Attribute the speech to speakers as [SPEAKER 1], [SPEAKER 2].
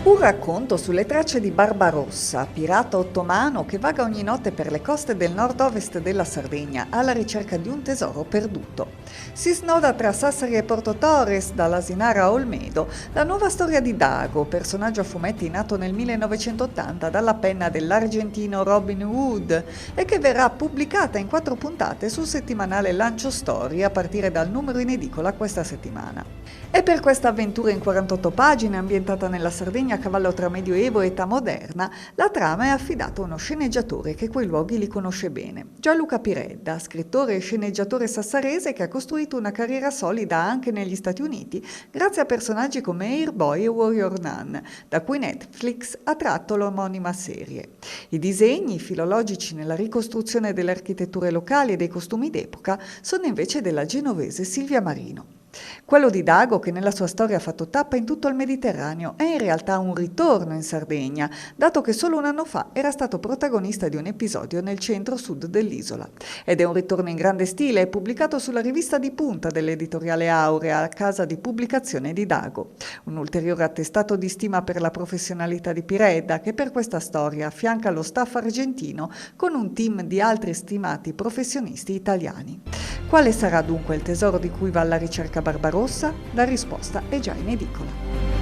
[SPEAKER 1] Un racconto sulle tracce di Barbarossa, pirata ottomano che vaga ogni notte per le coste del nord-ovest della Sardegna alla ricerca di un tesoro perduto. Si snoda tra Sassari e Porto Torres, dall'Asinara a Olmedo, la nuova storia di Dago, personaggio a fumetti nato nel 1980 dalla penna dell'argentino Robin Hood e che verrà pubblicata in 4 puntate sul settimanale Lancio Story a partire dal numero in edicola questa settimana. E per questa avventura in 48 pagine, ambientata nella Sardegna a cavallo tra Medioevo e età moderna, la trama è affidata a uno sceneggiatore che quei luoghi li conosce bene. Gianluca Piredda, scrittore e sceneggiatore sassarese che ha costruito una carriera solida anche negli Stati Uniti, grazie a personaggi come Airboy e Warrior Nun, da cui Netflix ha tratto l'omonima serie. I disegni, filologici nella ricostruzione delle architetture locali e dei costumi d'epoca, sono invece della genovese Silvia Marino. Quello di Dago, che nella sua storia ha fatto tappa in tutto il Mediterraneo, è in realtà un ritorno in Sardegna, dato che solo un anno fa era stato protagonista di un episodio nel centro-sud dell'isola. Ed è un ritorno in grande stile, pubblicato sulla rivista di punta dell'editoriale Aurea, casa di pubblicazione di Dago. Un ulteriore attestato di stima per la professionalità di Piredda, che per questa storia affianca lo staff argentino con un team di altri stimati professionisti italiani. Quale sarà dunque il tesoro di cui va alla ricerca Barbarossa? La risposta è già in edicola.